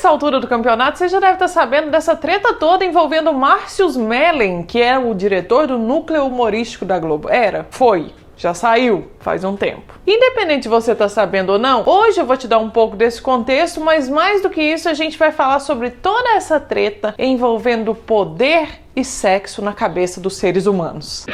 essa altura do campeonato, você já deve estar sabendo dessa treta toda envolvendo Márcio Mellen, que é o diretor do núcleo humorístico da Globo. Foi. Já saiu faz um tempo. Independente de você estar sabendo ou não, hoje eu vou te dar um pouco desse contexto, mas mais do que isso a gente vai falar sobre toda essa treta envolvendo poder e sexo na cabeça dos seres humanos.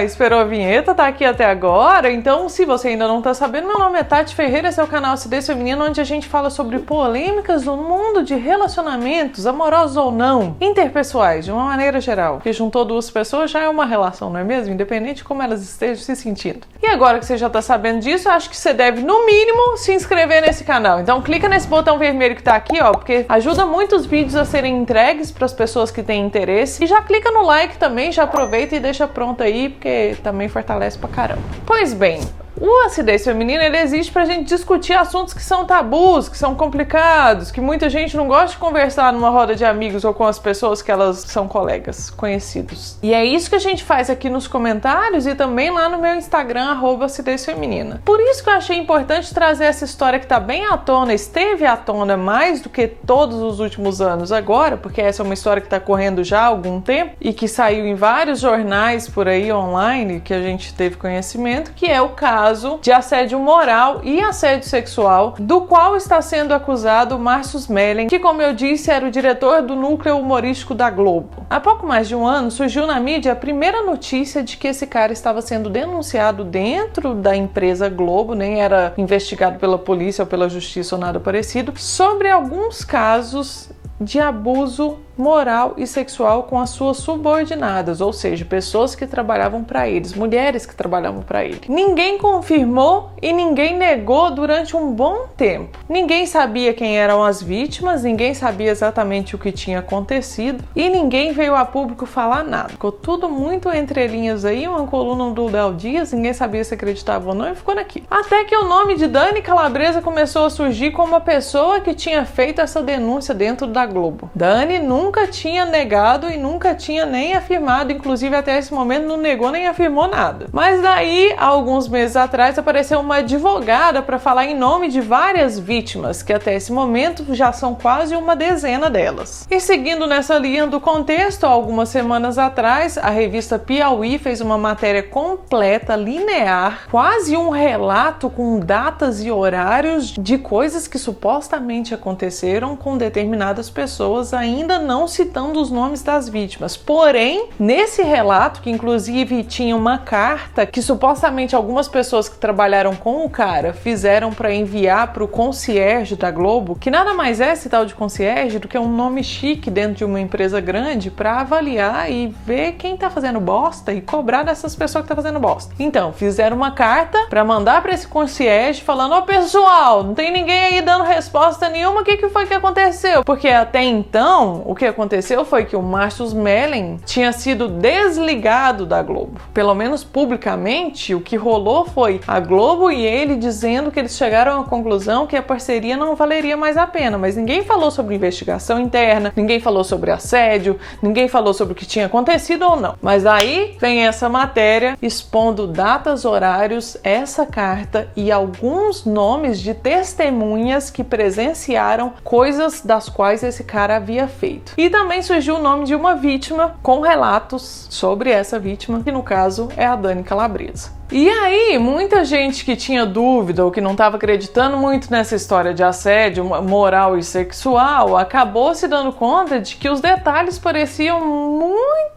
Esperou a vinheta, tá aqui até agora? Então, se você ainda não tá sabendo, meu nome é Tati Ferreira, esse é o canal Acidez Feminina, onde a gente fala sobre polêmicas do mundo de relacionamentos, amorosos ou não, interpessoais, de uma maneira geral. Porque juntou duas pessoas já é uma relação, não é mesmo? Independente de como elas estejam se sentindo. E agora que você já tá sabendo disso, eu acho que você deve, no mínimo, se inscrever nesse canal. Então, clica nesse botão vermelho que tá aqui, ó, porque ajuda muito os vídeos a serem entregues para as pessoas que têm interesse. E já clica no like também, já aproveita e deixa pronto aí, porque também fortalece pra caramba. Pois bem, o Acidez Feminina, ele existe pra gente discutir assuntos que são tabus, que são complicados, que muita gente não gosta de conversar numa roda de amigos ou com as pessoas que elas são colegas, conhecidos. E é isso que a gente faz aqui nos comentários e também lá no meu Instagram, @acidezfeminina. Por isso que eu achei importante trazer essa história que tá bem à tona, esteve à tona mais do que todos os últimos anos agora, porque essa é uma história que tá correndo já há algum tempo e que saiu em vários jornais por aí online que a gente teve conhecimento, que é o caso de assédio moral e assédio sexual, do qual está sendo acusado Márcio Mellen, que, como eu disse, era o diretor do núcleo humorístico da Globo. Há pouco mais de um ano, surgiu na mídia a primeira notícia de que esse cara estava sendo denunciado dentro da empresa Globo, nem era investigado pela polícia ou pela justiça ou nada parecido, sobre alguns casos de abuso moral e sexual com as suas subordinadas, ou seja, pessoas que trabalhavam para eles, mulheres que trabalhavam para ele. Ninguém confirmou e ninguém negou durante um bom tempo. Ninguém sabia quem eram as vítimas, ninguém sabia exatamente o que tinha acontecido e ninguém veio a público falar nada. Ficou tudo muito entre linhas aí, uma coluna do Léo Dias, ninguém sabia se acreditava ou não e ficou naquilo. Até que o nome de Dani Calabresa começou a surgir como a pessoa que tinha feito essa denúncia dentro da Globo. Dani nunca tinha negado e nunca tinha nem afirmado, inclusive até esse momento não negou nem afirmou nada. Mas daí, há alguns meses atrás, apareceu uma advogada para falar em nome de várias vítimas, que até esse momento já são quase uma dezena delas. E seguindo nessa linha do contexto, algumas semanas atrás, a revista Piauí fez uma matéria completa, linear, quase um relato com datas e horários de coisas que supostamente aconteceram com determinadas pessoas, ainda não citando os nomes das vítimas. Porém, nesse relato, que inclusive tinha uma carta que supostamente algumas pessoas que trabalharam com o cara fizeram para enviar para o concierge da Globo, que nada mais é esse tal de concierge do que um nome chique dentro de uma empresa grande para avaliar e ver quem tá fazendo bosta e cobrar dessas pessoas que tá fazendo bosta. Então, fizeram uma carta para mandar para esse concierge falando: ô pessoal, não tem ninguém aí dando resposta nenhuma, o que foi que aconteceu? Porque até então, o que aconteceu foi que o Márcio Mellen tinha sido desligado da Globo. Pelo menos publicamente, o que rolou foi a Globo e ele dizendo que eles chegaram à conclusão que a parceria não valeria mais a pena, mas ninguém falou sobre investigação interna, ninguém falou sobre assédio, ninguém falou sobre o que tinha acontecido ou não. Mas aí vem essa matéria expondo datas, horários, essa carta e alguns nomes de testemunhas que presenciaram coisas das quais esse cara havia feito. E também surgiu o nome de uma vítima com relatos sobre essa vítima, que no caso é a Dani Calabresa. E aí, muita gente que tinha dúvida ou que não estava acreditando muito nessa história de assédio moral e sexual acabou se dando conta de que os detalhes pareciam muito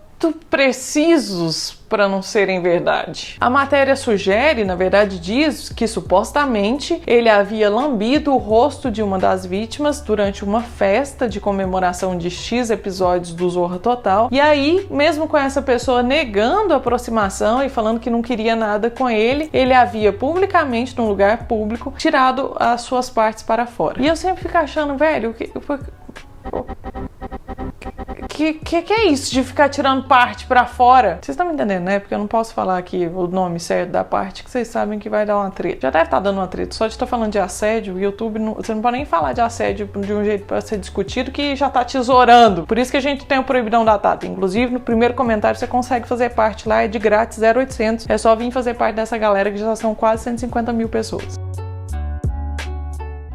precisos para não serem verdade. A matéria sugere, na verdade diz, que supostamente ele havia lambido o rosto de uma das vítimas durante uma festa de comemoração de X episódios do Zorra Total. E aí, mesmo com essa pessoa negando a aproximação e falando que não queria nada com ele, ele havia publicamente, num lugar público, tirado as suas partes para fora. E eu sempre fico achando, velho, Que é isso de ficar tirando parte pra fora? Vocês estão me entendendo, né? Porque eu não posso falar aqui o nome certo da parte que vocês sabem que vai dar uma treta. Já deve estar dando uma treta. Só de estar falando de assédio, o YouTube, você não pode nem falar de assédio de um jeito pra ser discutido que já tá tesourando. Por isso que a gente tem o proibidão da Tata. Inclusive, no primeiro comentário você consegue fazer parte lá, é de grátis, 0800. É só vir fazer parte dessa galera que já são quase 150 mil pessoas.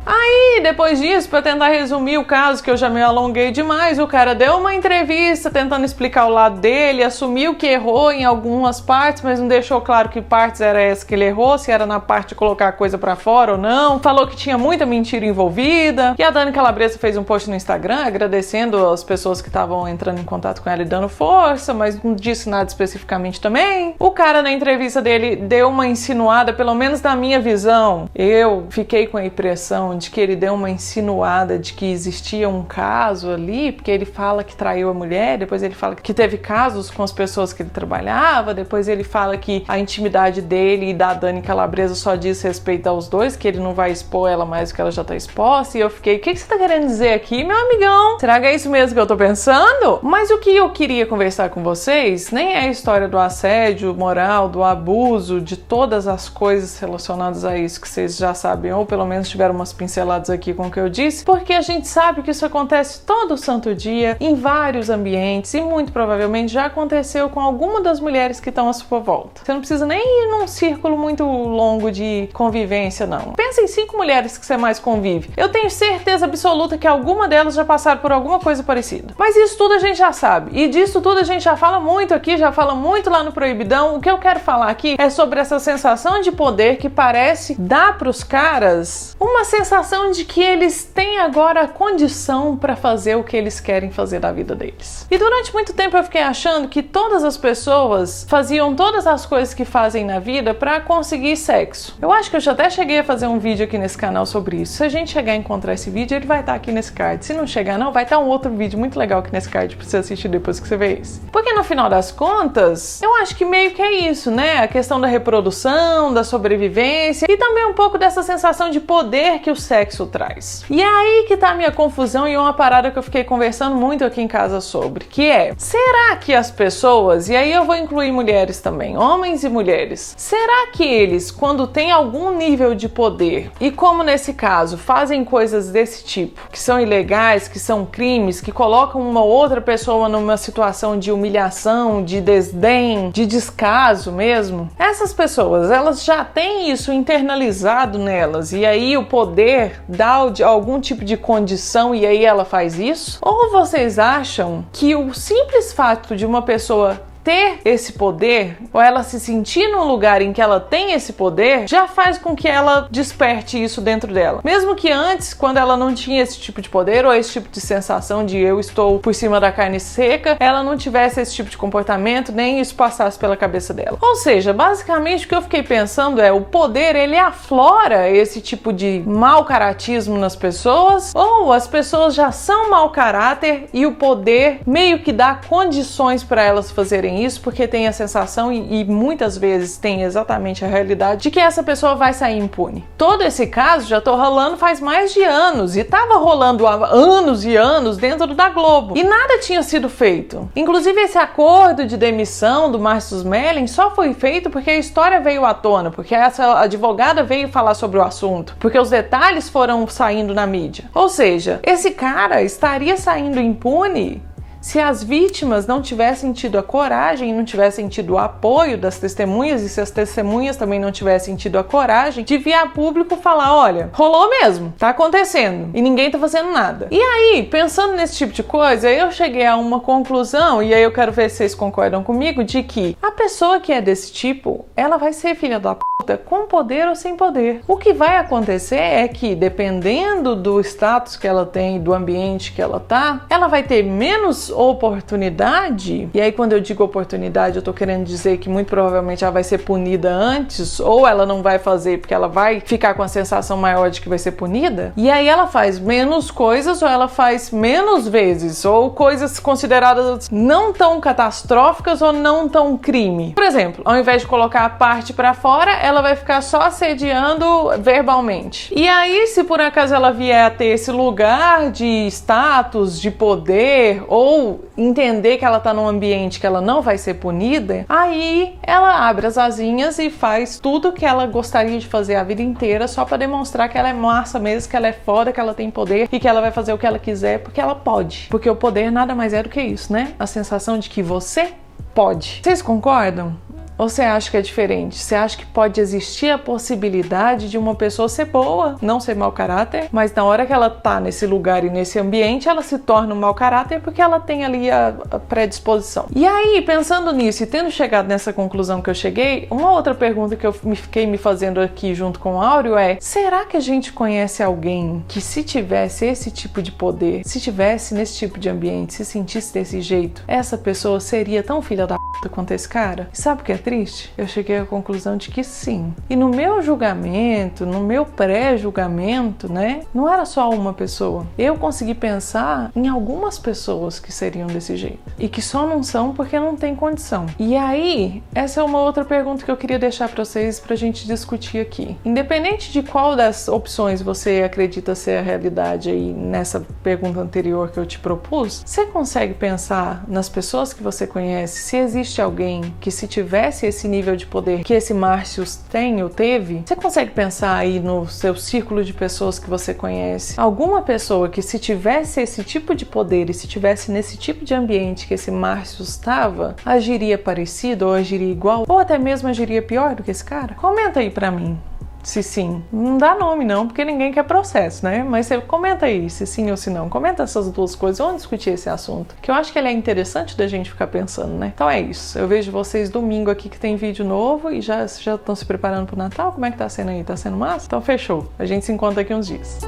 Aí, depois disso, pra tentar resumir o caso, que eu já me alonguei demais, o cara deu uma entrevista tentando explicar o lado dele, assumiu que errou em algumas partes, mas não deixou claro que partes era essa que ele errou, se era na parte de colocar a coisa pra fora ou não. Falou que tinha muita mentira envolvida. E a Dani Calabresa fez um post no Instagram agradecendo as pessoas que estavam entrando em contato com ela e dando força, mas não disse nada especificamente também. O cara, na entrevista dele, deu uma insinuada, pelo menos na minha visão. Eu fiquei com a impressão de que ele deu uma insinuada de que existia um caso ali, porque ele fala que traiu a mulher, depois ele fala que teve casos com as pessoas que ele trabalhava, depois ele fala que a intimidade dele e da Dani Calabresa só diz respeito aos dois, que ele não vai expor ela mais do que ela já tá exposta, e eu fiquei, o que você tá querendo dizer aqui, meu amigão? Será que é isso mesmo que eu tô pensando? Mas o que eu queria conversar com vocês nem é a história do assédio moral, do abuso, de todas as coisas relacionadas a isso que vocês já sabem, ou pelo menos tiveram umas pinceladas aqui com o que eu disse, porque a gente sabe que isso acontece todo santo dia, em vários ambientes, e muito provavelmente já aconteceu com alguma das mulheres que estão à sua volta. Você não precisa nem ir num círculo muito longo de convivência, não. Pensa em 5 mulheres que você mais convive. Eu tenho certeza absoluta que alguma delas já passaram por alguma coisa parecida. Mas isso tudo a gente já sabe. E disso tudo a gente já fala muito aqui, já fala muito lá no Proibidão. O que eu quero falar aqui é sobre essa sensação de poder que parece dar pros caras uma sensação de que eles têm agora a condição para fazer o que eles querem fazer da vida deles. E durante muito tempo eu fiquei achando que todas as pessoas faziam todas as coisas que fazem na vida para conseguir sexo. Eu acho que eu já até cheguei a fazer um vídeo aqui nesse canal sobre isso. Se a gente chegar a encontrar esse vídeo, ele vai estar aqui nesse card. Se não chegar não, vai estar um outro vídeo muito legal aqui nesse card pra você assistir depois que você vê esse. Porque no final das contas, eu acho que meio que é isso, né? A questão da reprodução, da sobrevivência e também um pouco dessa sensação de poder que o sexo traz. E é aí que tá a minha confusão e uma parada que eu fiquei conversando muito aqui em casa sobre, que é, será que as pessoas, e aí eu vou incluir mulheres também, homens e mulheres, será que eles, quando têm algum nível de poder, e como nesse caso, fazem coisas desse tipo, que são ilegais, que são crimes, que colocam uma outra pessoa numa situação de humilhação, de desdém, de descaso mesmo, essas pessoas, elas já têm isso internalizado nelas, e aí o poder dá algum tipo de condição e aí ela faz isso? Ou vocês acham que o simples fato de uma pessoa ter esse poder, ou ela se sentir num lugar em que ela tem esse poder, já faz com que ela desperte isso dentro dela. Mesmo que antes, quando ela não tinha esse tipo de poder, ou esse tipo de sensação de eu estou por cima da carne seca, ela não tivesse esse tipo de comportamento, nem isso passasse pela cabeça dela. Ou seja, basicamente o que eu fiquei pensando é, o poder, ele aflora esse tipo de mau caratismo nas pessoas, ou as pessoas já são mau caráter e o poder meio que dá condições para elas fazerem isso, porque tem a sensação e muitas vezes tem exatamente a realidade de que essa pessoa vai sair impune. Todo esse caso já tô rolando faz mais de anos e tava rolando há anos e anos dentro da Globo e nada tinha sido feito. Inclusive esse acordo de demissão do Márcio Smelling só foi feito porque a história veio à tona, porque essa advogada veio falar sobre o assunto, porque os detalhes foram saindo na mídia. Ou seja, esse cara estaria saindo impune se as vítimas não tivessem tido a coragem, não tivessem tido o apoio das testemunhas, e se as testemunhas também não tivessem tido a coragem de vir a público falar, olha, rolou mesmo, tá acontecendo, e ninguém tá fazendo nada. E aí, pensando nesse tipo de coisa, eu cheguei a uma conclusão, e aí eu quero ver se vocês concordam comigo, de que a pessoa que é desse tipo, ela vai ser filha da puta com poder ou sem poder. O que vai acontecer é que, dependendo do status que ela tem, do ambiente que ela tá, ela vai ter menos oportunidade, e aí quando eu digo oportunidade eu tô querendo dizer que muito provavelmente ela vai ser punida antes, ou ela não vai fazer porque ela vai ficar com a sensação maior de que vai ser punida, e aí ela faz menos coisas, ou ela faz menos vezes, ou coisas consideradas não tão catastróficas ou não tão crime. Por exemplo, ao invés de colocar a parte pra fora, ela vai ficar só assediando verbalmente. E aí, se por acaso ela vier a ter esse lugar de status, de poder, ou conseguiu entender que ela tá num ambiente que ela não vai ser punida, aí ela abre as asinhas e faz tudo que ela gostaria de fazer a vida inteira só pra demonstrar que ela é massa mesmo, que ela é foda, que ela tem poder e que ela vai fazer o que ela quiser porque ela pode. Porque o poder nada mais é do que isso, né? A sensação de que você pode. Vocês concordam? Ou você acha que é diferente? Você acha que pode existir a possibilidade de uma pessoa ser boa, não ser mau caráter, mas na hora que ela tá nesse lugar e nesse ambiente, ela se torna um mau caráter porque ela tem ali a predisposição. E aí, pensando nisso e tendo chegado nessa conclusão que eu cheguei, uma outra pergunta que eu fiquei me fazendo aqui junto com o Áureo é: será que a gente conhece alguém que, se tivesse esse tipo de poder, se tivesse nesse tipo de ambiente, se sentisse desse jeito, essa pessoa seria tão filha da puta quanto esse cara? E sabe o que é triste? Eu cheguei à conclusão de que sim. E no meu julgamento, no meu pré-julgamento, né, não era só uma pessoa. Eu consegui pensar em algumas pessoas que seriam desse jeito e que só não são porque não tem condição. E aí, essa é uma outra pergunta que eu queria deixar para vocês pra gente discutir aqui. Independente de qual das opções você acredita ser a realidade aí nessa pergunta anterior que eu te propus, você consegue pensar nas pessoas que você conhece, se existe alguém que, se tivesse esse nível de poder que esse Márcios tem ou teve, você consegue pensar aí no seu círculo de pessoas que você conhece, alguma pessoa que, se tivesse esse tipo de poder e se tivesse nesse tipo de ambiente que esse Márcios estava, agiria parecido ou agiria igual ou até mesmo agiria pior do que esse cara? Comenta aí pra mim. Se sim, não dá nome não, porque ninguém quer processo, né? Mas você comenta aí se sim ou se não. Comenta essas duas coisas, vamos discutir esse assunto, que eu acho que ele é interessante da gente ficar pensando, né? Então é isso, eu vejo vocês domingo aqui que tem vídeo novo e já estão se preparando pro Natal. Como é que tá sendo aí? Tá sendo massa? Então fechou, a gente se encontra daqui uns dias.